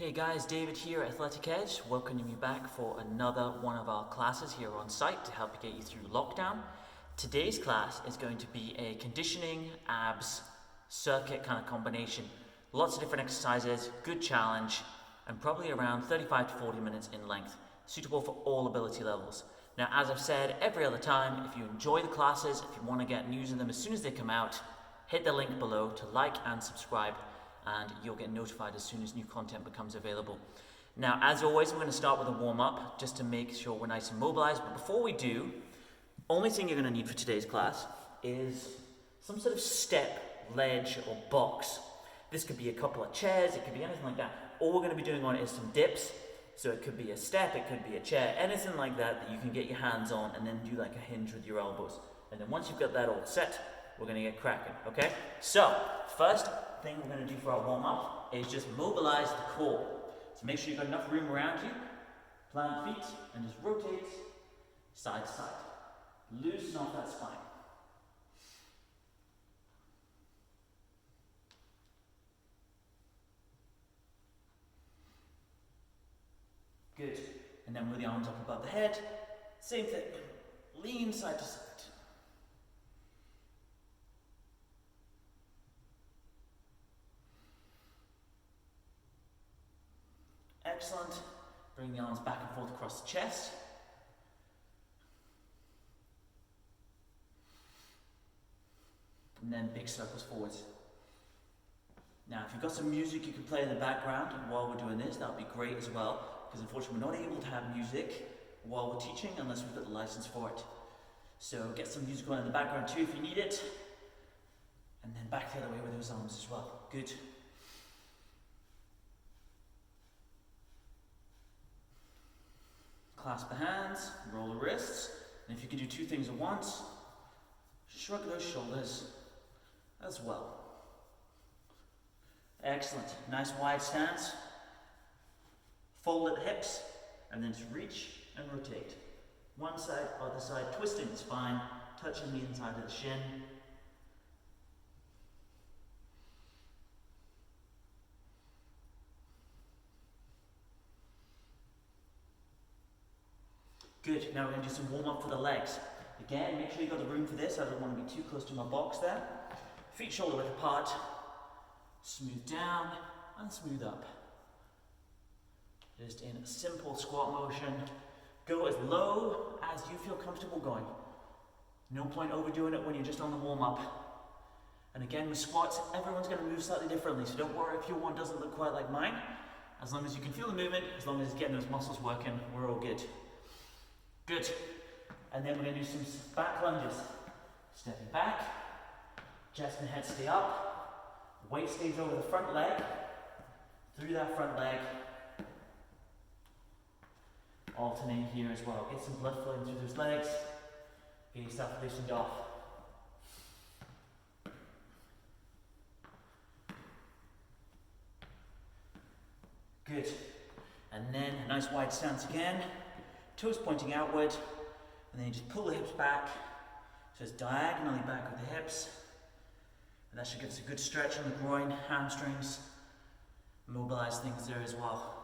Hey guys, David here at Athletic Edge, welcoming you back for another one of our classes here on site to help you get you through lockdown. Today's class is going to be a conditioning abs circuit kind of combination. Lots of different exercises, good challenge, and probably around 35 to 40 minutes in length, suitable for all ability levels. Now, as I've said every other time, if you enjoy the classes, if you want to get news of them as soon as they come out, hit the link below to like and subscribe, and you'll get notified as soon as new content becomes available. Now, as always, we're going to start with a warm-up just to make sure we're nice and mobilized. But before we do, only thing you're going to need for today's class is some sort of step, ledge, or box. This could be a couple of chairs, it could be anything like that. All we're going to be doing on it is some dips. So it could be a step, it could be a chair, anything like that that you can get your hands on and then do like a hinge with your elbows. And then once you've got that all set, we're going to get cracking, okay? So, first thing we're going to do for our warm-up is just mobilize the core. So make sure you've got enough room around you, plant feet, and just rotate side to side. Loosen off that spine. Good. And then with the arms up above the head, same thing. Lean side to side. Excellent. Bring the arms back and forth across the chest. And then big circles forwards. Now, if you've got some music you can play in the background while we're doing this, that would be great as well, because unfortunately we're not able to have music while we're teaching unless we've got the license for it. So get some music on in the background too if you need it. And then back the other way with those arms as well. Good. Clasp the hands, roll the wrists, and if you can do two things at once, shrug those shoulders as well. Excellent. Nice wide stance. Fold at the hips, and then just reach and rotate. One side, other side, twisting the spine, touching the inside of the shin. Good, now we're going to do some warm-up for the legs. Again, make sure you've got the room for this. I don't want to be too close to my box there. Feet shoulder width apart. Smooth down and smooth up. Just in a simple squat motion. Go as low as you feel comfortable going. No point overdoing it when you're just on the warm-up. And again, with squats, everyone's going to move slightly differently, so don't worry if your one doesn't look quite like mine. As long as you can feel the movement, as long as it's getting those muscles working, we're all good. Good. And then we're going to do some back lunges. Stepping back, chest and head stay up, weight stays over the front leg, through that front leg. Alternate here as well. Get some blood flowing through those legs, get yourself loosened off. Good. And then a nice wide stance again. Toes pointing outward, and then you just pull the hips back, so it's diagonally back with the hips, and that should give us a good stretch on the groin, hamstrings, mobilize things there as well.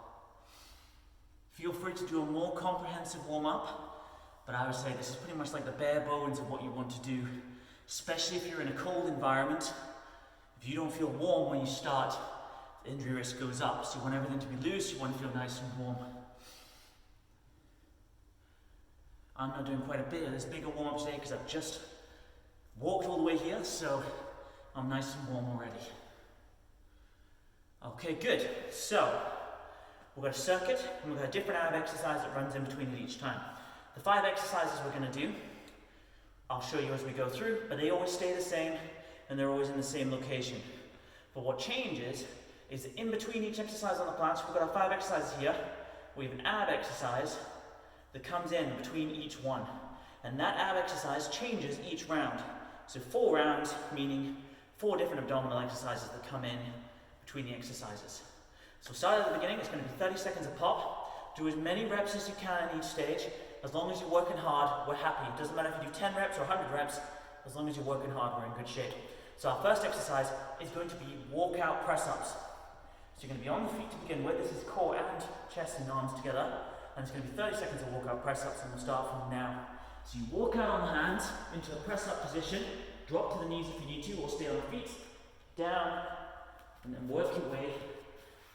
Feel free to do a more comprehensive warm-up, but I would say this is pretty much like the bare bones of what you want to do, especially if you're in a cold environment. If you don't feel warm when you start, the injury risk goes up, so you want everything to be loose, you want to feel nice and warm. I'm not doing quite a bit of this bigger warm-up today because I've just walked all the way here, so I'm nice and warm already. Okay, good. So, we've got a circuit, and we've got a different ab exercise that runs in between it each time. The 5 exercises we're going to do, I'll show you as we go through, but they always stay the same, and they're always in the same location. But what changes is that in between each exercise on the plan, so we've got our 5 exercises here, we have an ab exercise that comes in between each one. And that ab exercise changes each round. So 4 rounds, meaning 4 different abdominal exercises that come in between the exercises. So start at the beginning, it's going to be 30 seconds a pop. Do as many reps as you can in each stage. As long as you're working hard, we're happy. It doesn't matter if you do 10 reps or 100 reps, as long as you're working hard, we're in good shape. So our first exercise is going to be walkout press-ups. So you're going to be on the feet to begin with. This is core and chest and arms together. And it's going to be 30 seconds of walkout press-ups, and we'll start from now. So you walk out on the hands into a press-up position, drop to the knees if you need to, or stay on the feet, down, and then work your way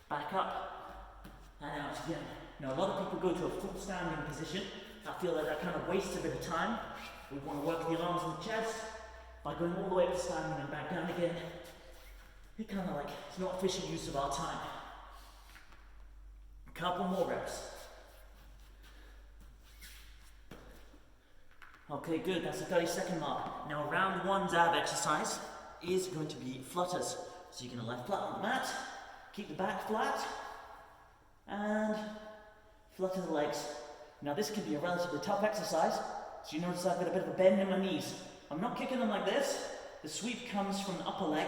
back up and out again. Now a lot of people go to a full standing position. I feel like that kind of wastes a bit of time. We want to work the arms and the chest by going all the way up to standing and back down again. It kind of like, it's not efficient use of our time. A couple more reps. Okay, good, that's the 30-second mark. Now round one's ab exercise is going to be flutters. So you're going to lie flat on the mat, keep the back flat, and flutter the legs. Now this can be a relatively tough exercise, so you notice I've got a bit of a bend in my knees. I'm not kicking them like this. The sweep comes from the upper leg,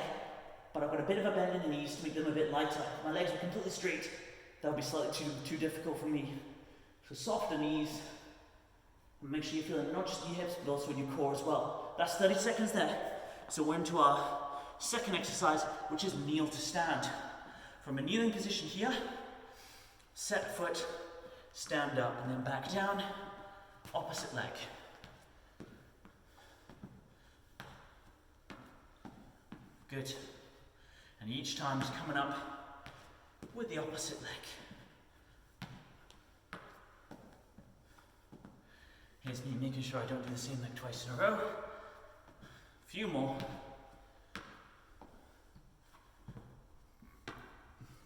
but I've got a bit of a bend in the knees to make them a bit lighter. If my legs were completely straight, that would be slightly too difficult for me. So softer knees, and make sure you're feeling not just your hips, but also in your core as well. That's 30 seconds there. So we're into our second exercise, which is kneel to stand. From a kneeling position here, set foot, stand up, and then back down, opposite leg. Good. And each time is coming up with the opposite leg. Here's me making sure I don't do the same leg twice in a row. A few more.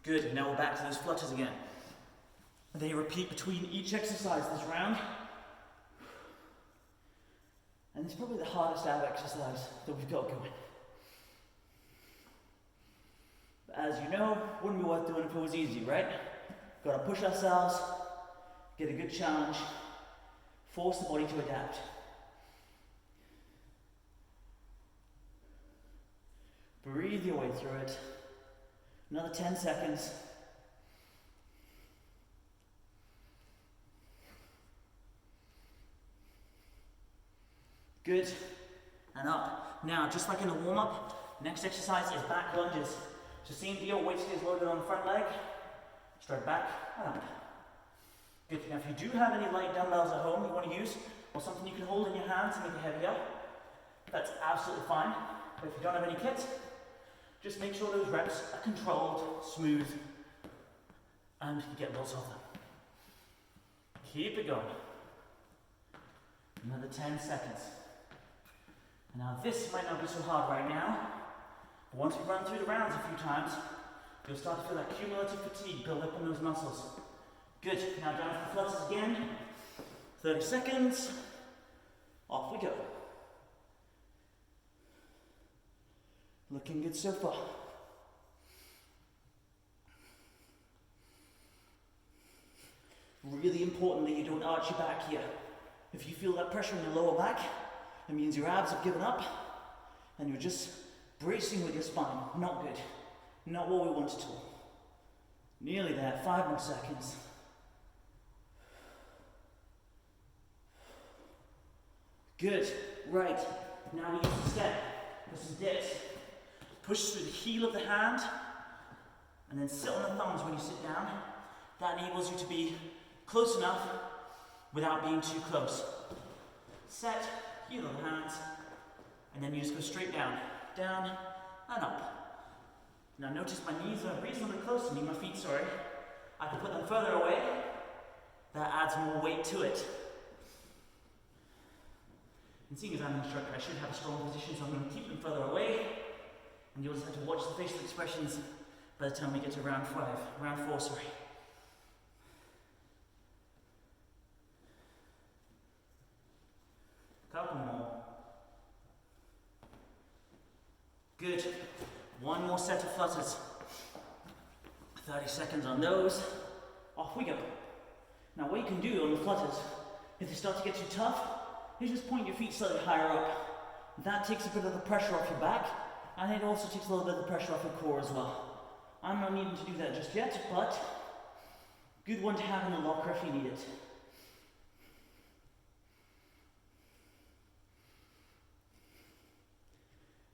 Good, and now we're back to those flutters again. They repeat between each exercise this round. And it's probably the hardest ab exercise that we've got going. But as you know, wouldn't be worth doing if it was easy, right? Got to push ourselves, get a good challenge, force the body to adapt. Breathe your way through it. Another 10 seconds. Good. And up. Now, just like in the warm-up, next exercise is back lunges. So same deal, weight stays loaded on the front leg. Straight back and up. Good. Now, if you do have any light dumbbells at home you want to use, or something you can hold in your hand to make it heavier, that's absolutely fine. But if you don't have any kit, just make sure those reps are controlled, smooth, and you get lots of them. Keep it going. Another 10 seconds. Now this might not be so hard right now, but once we run through the rounds a few times, you'll start to feel that cumulative fatigue build up in those muscles. Good, now down for the flutters again. 30 seconds. Off we go. Looking good so far. Really important that you don't arch your back here. If you feel that pressure in your lower back, it means your abs have given up and you're just bracing with your spine. Not good. Not what we want at all. Nearly there. 5 more seconds. Good. Right. Now we use the step for some dips. Push through the heel of the hand and then sit on the thumbs when you sit down. That enables you to be close enough without being too close. Set, heel of the hands, and then you just go straight down, down and up. Now notice my knees are reasonably close to me, my feet, sorry. I can put them further away. That adds more weight to it. And seeing as I'm an instructor, I should have a strong position, so I'm going to keep them further away. And you'll just have to watch the facial expressions by the time we get to round 4, sorry. Couple more. Good. One more set of flutters. 30 seconds on those. Off we go. Now what you can do on the flutters, if they start to get too tough, you just point your feet slightly higher up. That takes a bit of the pressure off your back, and it also takes a little bit of the pressure off your core as well. I'm not needing to do that just yet, but good one to have in the locker if you need it.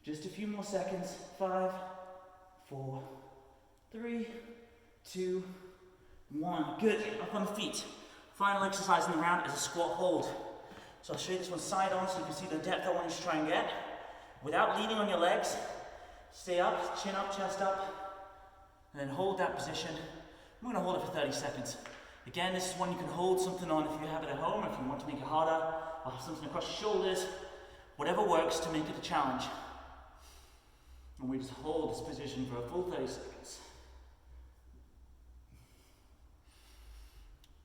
Just a few more seconds. 5, 4, 3, 2, 1. Good. Up on the feet. Final exercise in the round is a squat hold. So I'll show you this one side on so you can see the depth I want you to try and get. Without leaning on your legs, stay up, chin up, chest up, and then hold that position. I'm going to hold it for 30 seconds. Again, this is one you can hold something on if you have it at home, or if you want to make it harder, or have something across your shoulders. Whatever works to make it a challenge. And we just hold this position for a full 30 seconds.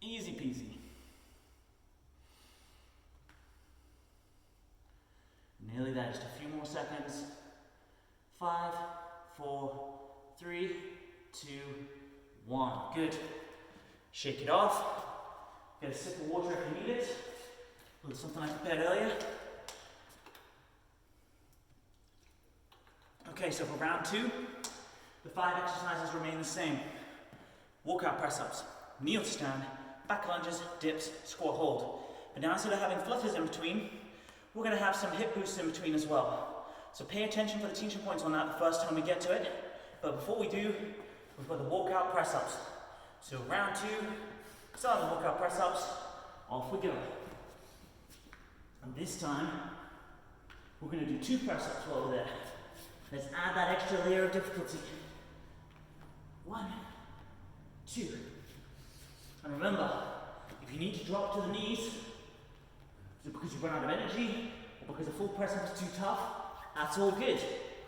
Easy peasy. Nearly there, just a few more seconds. 5, 4, 3, 2, 1. Good. Shake it off. Get a sip of water if you need it. A little something I prepared earlier. Okay, so for round 2, the 5 exercises remain the same. Walkout press-ups, kneel to stand, back lunges, dips, squat hold. But now instead of having flutters in between, we're going to have some hip boosts in between as well. So pay attention for the teaching points on that the first time we get to it. But before we do, we've got the walkout press-ups. So round 2, start the walkout press-ups, off we go. And this time, we're going to do 2 press-ups while we're there. Let's add that extra layer of difficulty. 1, 2. And remember, if you need to drop to the knees, is it because you've run out of energy, or because the full press-up is too tough? That's all good.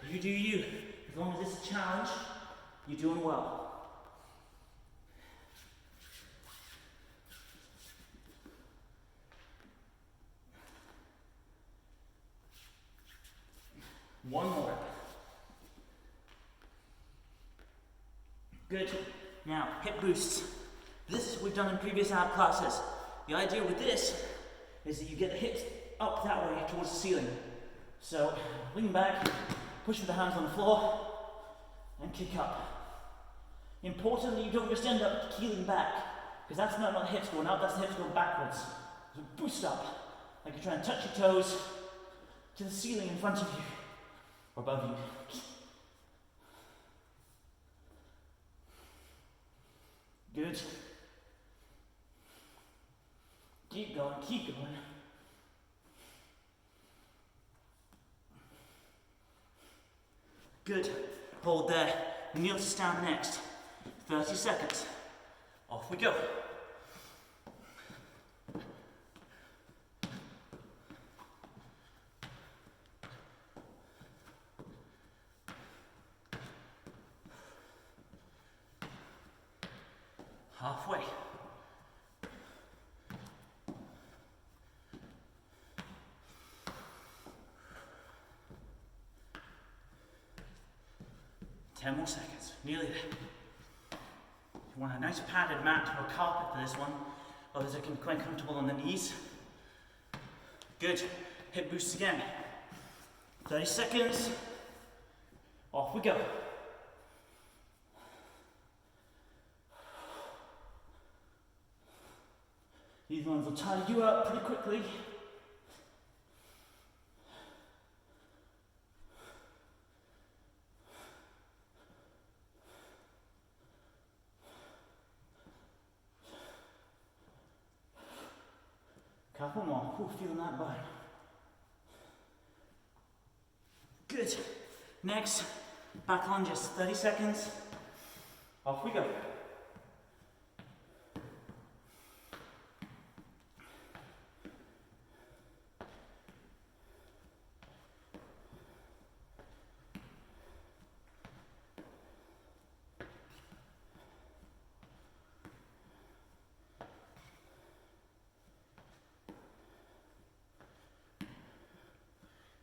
You do you. As long as it's a challenge, you're doing well. One more rep. Good. Now, hip boosts. This we've done in previous ab classes. The idea with this is that you get the hips up that way towards the ceiling. So, lean back, push with the hands on the floor, and kick up. Importantly, you don't just end up keeling back, because that's not the hips going up, that's the hips going backwards. So boost up, like you're trying to touch your toes to the ceiling in front of you, or above you. Good. Keep going, keep going. Good. Hold there. Kneel to stand next. 30 seconds. Off we go. Halfway. Ten more seconds. Nearly there. You want a nice padded mat or carpet for this one. Others are quite comfortable on the knees. Good. Hip boosts again. 30 seconds. Off we go. These ones will tire you out pretty quickly. Couple more. Ooh, feeling that burn. Good. Next, back lunges. 30 seconds. Off we go.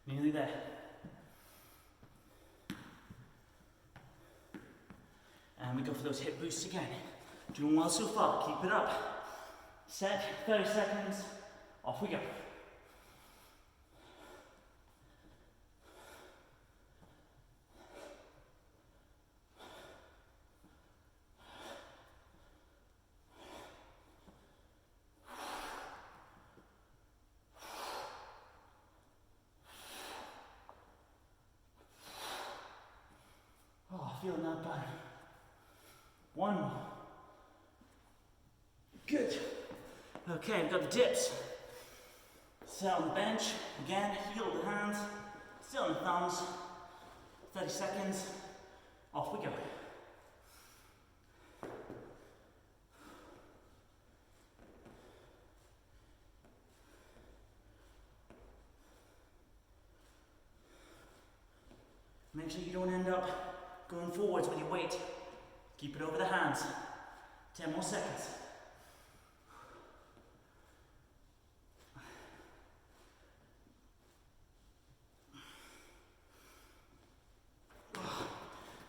Nearly there. And we go for those hip boosts again. Doing well so far, keep it up. Set, 30 seconds, off we go. Feeling that burn. One more. Good. Okay, we've got the dips. Sit on the bench. Again, heel the hands. Still on the thumbs. 30 seconds. Off we go. Make sure you don't end up going forwards with your weight. Keep it over the hands. 10 more seconds.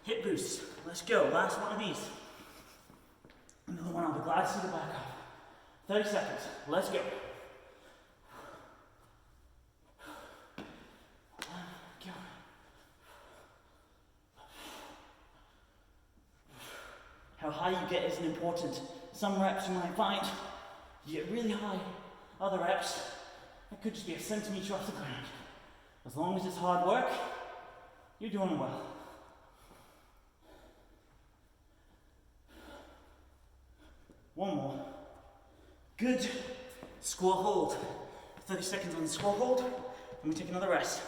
Hip boosts. Let's go. Last one of these. Another one. I'll be glad to see the back up. 30 seconds. Let's go. How high you get isn't important. Some reps you might find you get really high. Other reps, it could just be a centimetre off the ground. As long as it's hard work, you're doing well. One more. Good. Squat hold. 30 seconds on the squat hold. Let me take another rest.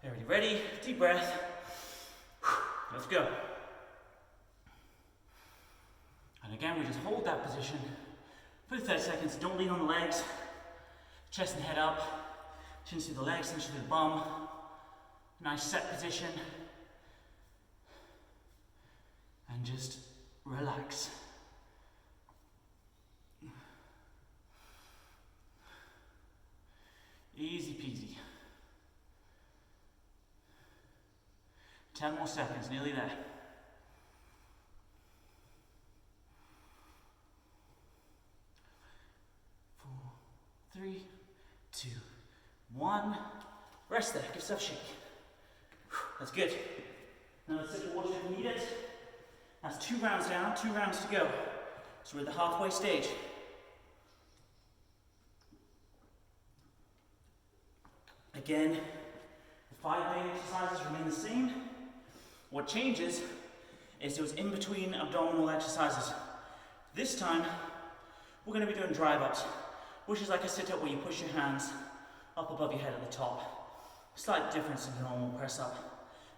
Everybody ready? Deep breath. Let's go. And again, we just hold that position for 30 seconds. Don't lean on the legs. Chest and head up. Chin through the legs, chin through the bum. Nice set position. And just relax. Easy peasy. 10 more seconds, nearly there. 4, 3, 2, 1. Rest there, give yourself a shake. That's good. Now let's take the water if we need it. That's 2 rounds down, 2 rounds to go. So we're at the halfway stage. Again, the 5 main exercises remain the same. What changes is those in between abdominal exercises. This time, we're going to be doing drive ups, which is like a sit up where you push your hands up above your head at the top. Slight difference in the normal press up,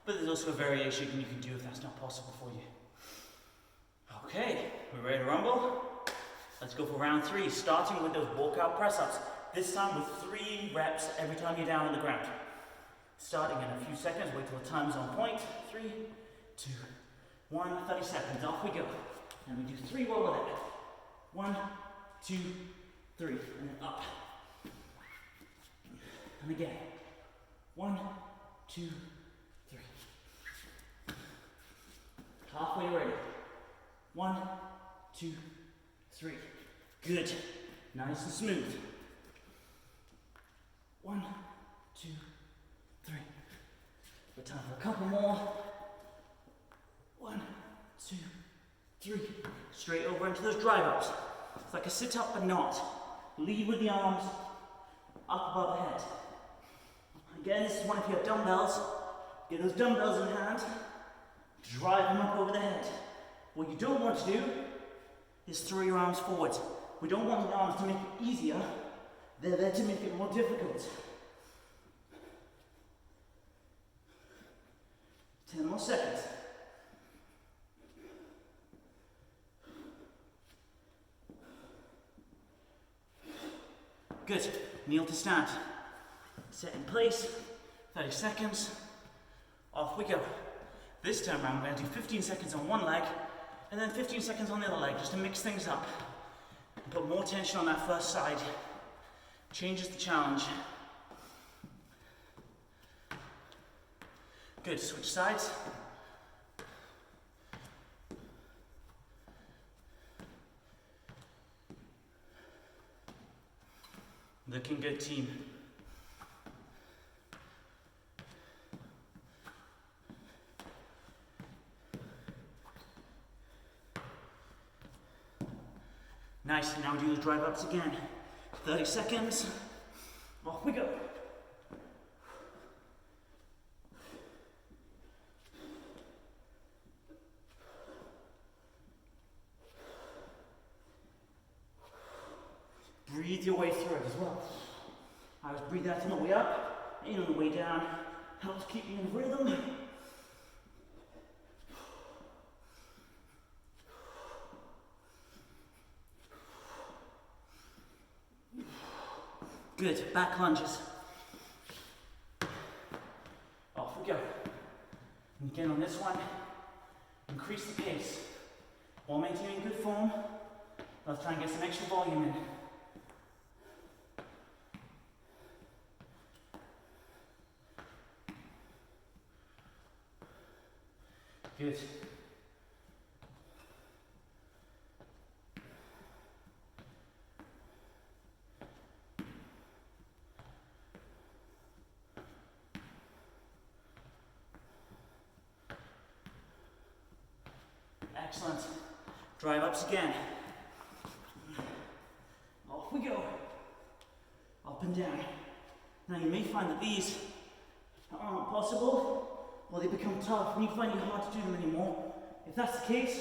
but there's also a variation you can do if that's not possible for you. Okay, we're ready to rumble? Let's go for round 3, starting with those walkout press ups. This time with 3 reps every time you're down on the ground. Starting in a few seconds, wait till the time's on point. 3, 2, 1, 30 seconds, off we go. And we do 3 roll of that. 1, 2, 3, and then up. And again. 1, 2, 3. Halfway ready. 1, 2, 3. Good. Nice and smooth. 1, 2, 3. Good time for a couple more. 1, 2, 3. Straight over into those drive ups. It's like a sit up but not. Lead with the arms up above the head. Again, this is one if you have dumbbells. Get those dumbbells in hand. Drive them up over the head. What you don't want to do is throw your arms forwards. We don't want the arms to make it easier. They're there to make it more difficult. 10 more seconds. Good. Kneel to stand. Set in place. 30 seconds. Off we go. This time around, we're going to do 15 seconds on one leg and then 15 seconds on the other leg just to mix things up and put more tension on that first side. Changes the challenge. Good, switch sides. Looking good, team. Nice, now we do the drive ups again. 30 seconds. Off we go. breathe your way through it as well. I always breathe out on the way up, in on the way down. Helps keep you in rhythm. Good, back lunges. Off we go. And again on this one, increase the pace. While maintaining good form, let's try and get some extra volume in. Good. Excellent. Drive ups again. Off we go. Up and down. Now you may find that these aren't possible, or they become tough and you find it hard to do them anymore. If that's the case,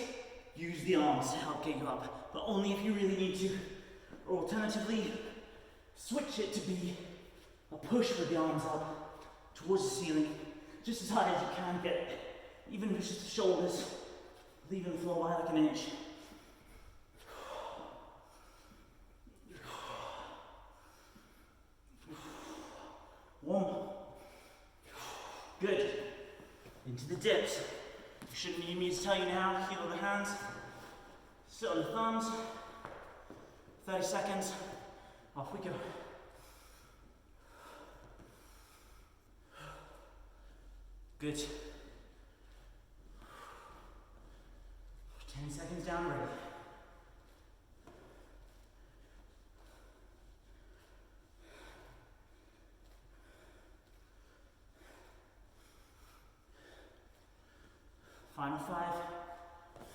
use the arms to help get you up, but only if you really need to. Or alternatively, switch it to be a push with the arms up towards the ceiling, just as high as you can get, even if it's just the shoulders, leaving the floor by like an inch. One. Good. Into the dips. You shouldn't need me to tell you now. Heel of the hands. Sit on the thumbs. 30 seconds. Off we go. Good. 10 seconds down, ready. Final 5,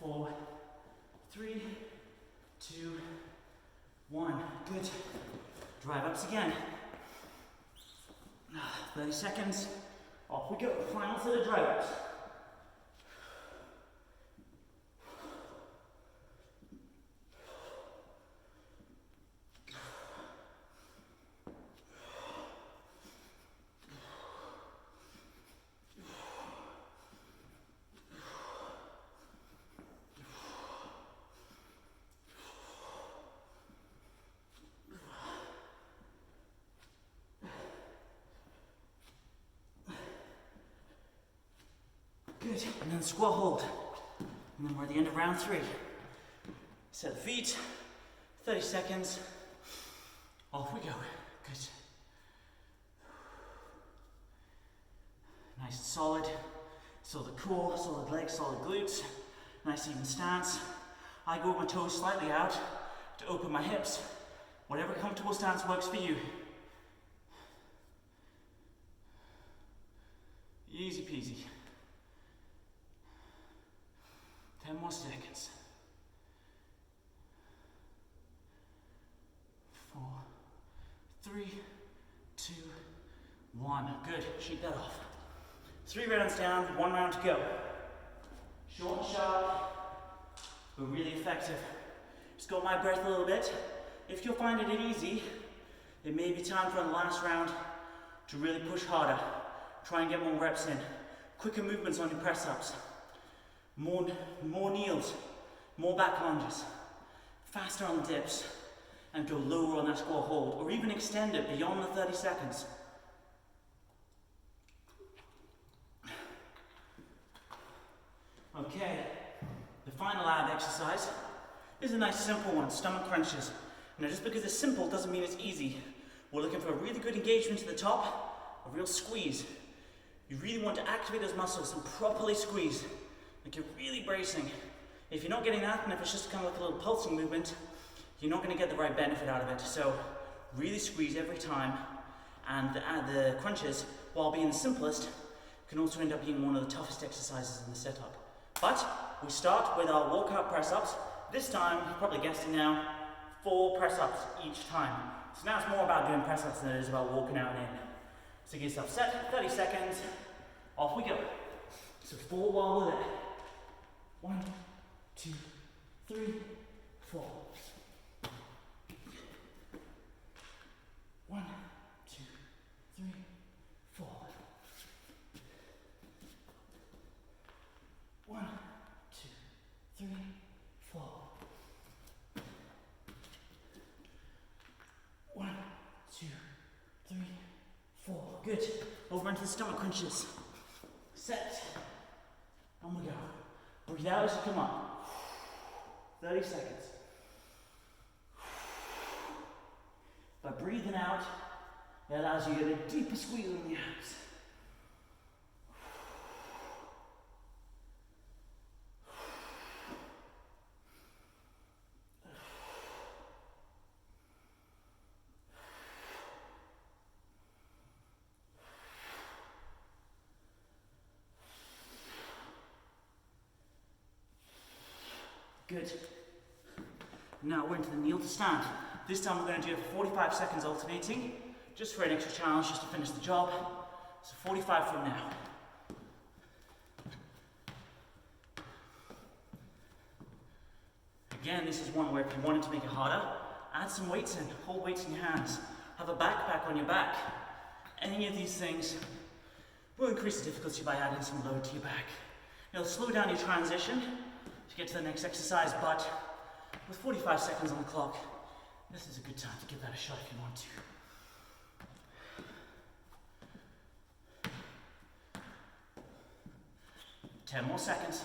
4, 3, 2, 1. Good. Drive ups again. 30 seconds. Off we go. Final set of drive ups. Good. And then squat hold. And then we're at the end of round 3. Set the feet. 30 seconds. Off we go. Good. Nice and solid. Solid core, solid legs, solid glutes. Nice even stance. I go with my toes slightly out to open my hips. Whatever comfortable stance works for you. Easy peasy. 10 more seconds. 4, 3, 2, 1. Good. Shake that off. 3 rounds down, 1 round to go. Short and sharp, but really effective. Just got my breath a little bit. If you're finding it easy, it may be time for the last round to really push harder. Try and get more reps in. Quicker movements on your press ups. More kneels, more back lunges, faster on the dips, and go lower on that squat hold, or even extend it beyond the 30 seconds. Okay, the final ab exercise is a nice simple one, stomach crunches. Now just because it's simple doesn't mean it's easy. We're looking for a really good engagement to the top, a real squeeze. You really want to activate those muscles and properly squeeze. Like you're really bracing. If you're not getting that, and if it's just kind of like a little pulsing movement, you're not going to get the right benefit out of it. So really squeeze every time. And the crunches, while being the simplest, can also end up being one of the toughest exercises in the setup. But we start with our walkout press-ups. This time, you've probably guessed it now, 4 press-ups each time. So now it's more about doing press-ups than it is about walking out and in. So get yourself set, 30 seconds, off we go. So 4 while we're there. 1, 2, 3, 4. Good. Over into the stomach crunches. Set. On we go. Breathe out as you come up. 30 seconds. By breathing out, it allows you to get a deeper squeeze on the abs. Good. Now we're into the kneel to stand. This time we're going to do it for 45 seconds alternating, just for an extra challenge, just to finish the job. So 45 from now. Again, this is one where if you wanted to make it harder, add some weights in, hold weights in your hands, have a backpack on your back. Any of these things will increase the difficulty by adding some load to your back. It'll slow down your transition to get to the next exercise, but with 45 seconds on the clock, this is a good time to give that a shot if you want to. 10 more seconds.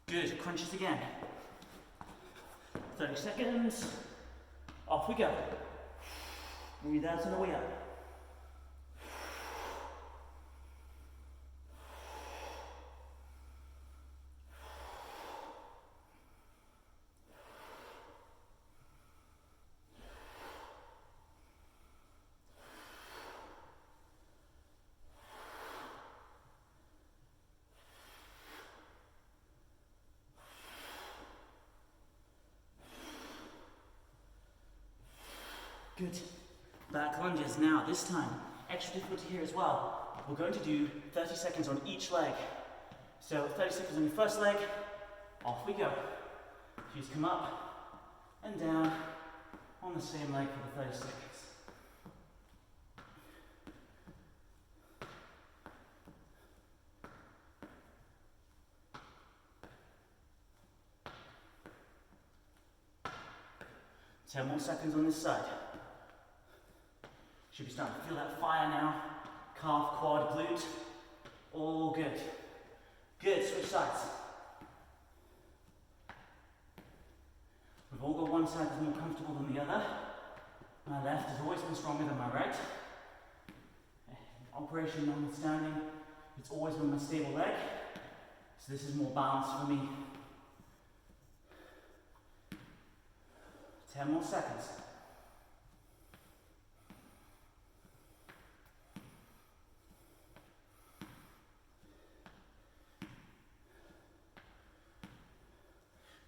Good, crunches again. 30 seconds. Off we go. Breathe out on the way up. Good. Back lunges now, this time, extra difficulty here as well. We're going to do 30 seconds on each leg. So 30 seconds on your first leg, off we go. Just come up and down on the same leg for the 30 seconds. Ten more seconds on this side. Should be starting to feel that fire now. Calf, quad, glute. All good. Good, switch sides. We've all got one side that's more comfortable than the other. My left has always been stronger than my right. Operation notwithstanding, it's always been my stable leg. So this is more balanced for me. 10 more seconds.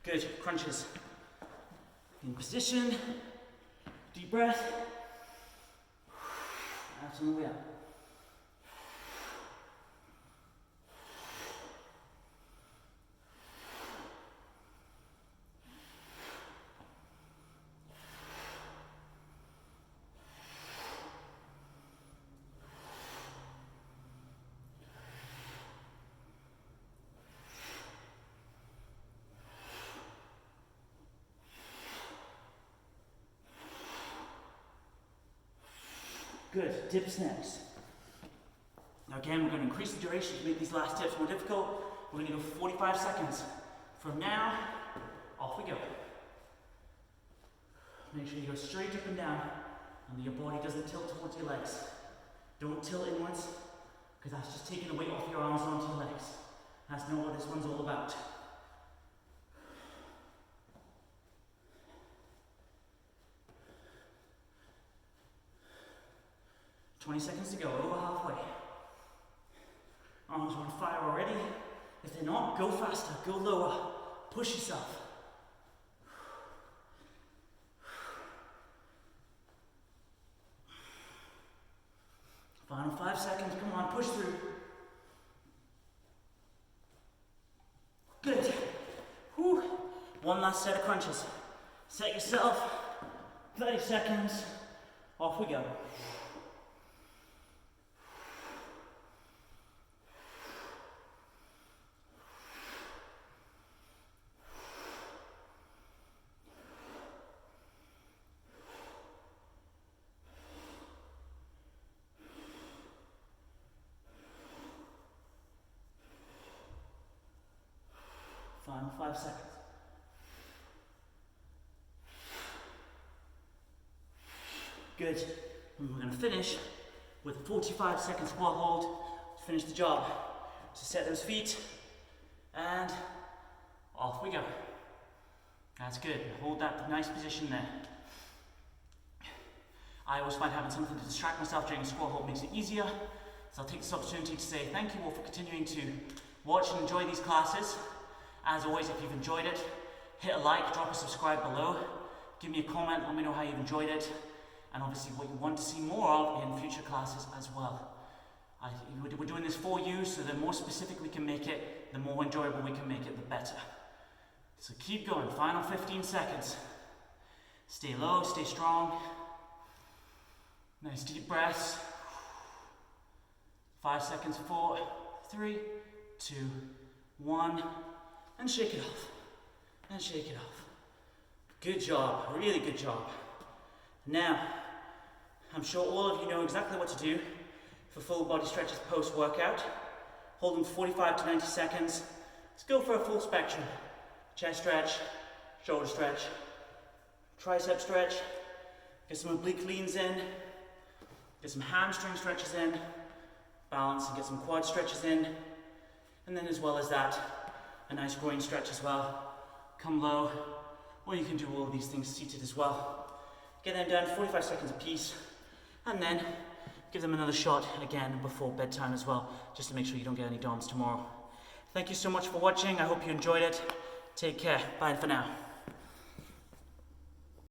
Good, crunches. In position, deep breath. Out on the way up. Good, dips next. Now again, we're going to increase the duration to make these last dips more difficult. We're going to go 45 seconds. From now, off we go. Make sure you go straight up and down and that your body doesn't tilt towards your legs. Don't tilt inwards, because that's just taking the weight off your arms and onto your legs. That's not what this one's all about. $20 seconds to go, over halfway. Arms are on fire already. If they're not, go faster, go lower. Push yourself. Final 5 seconds, come on, push through. Good. Whew. One last set of crunches. Set yourself, 30 seconds, off we go. 45 seconds. Good. And we're going to finish with a 45 second squat hold to finish the job. So set those feet and off we go. That's good. Hold that nice position there. I always find having something to distract myself during a squat hold makes it easier. So I'll take this opportunity to say thank you all for continuing to watch and enjoy these classes. As always, if you've enjoyed it, hit a like, drop a subscribe below. Give me a comment, let me know how you've enjoyed it. And obviously what you want to see more of in future classes as well. We're doing this for you, so the more specific we can make it, the more enjoyable we can make it, the better. So keep going, final 15 seconds. Stay low, stay strong. Nice deep breaths. 5 seconds, 4, 3, 2, 1, and shake it off, and shake it off. Good job, really good job. Now, I'm sure all of you know exactly what to do for full body stretches post-workout. Hold them 45 to 90 seconds. Let's go for a full spectrum. Chest stretch, shoulder stretch, tricep stretch, get some oblique leans in, get some hamstring stretches in, balance and get some quad stretches in, and then as well as that, a nice groin stretch as well. Come low, or you can do all of these things seated as well. Get them done, 45 seconds apiece, and then give them another shot again before bedtime as well, just to make sure you don't get any DOMS tomorrow. Thank you so much for watching. I hope you enjoyed it. Take care. Bye for now.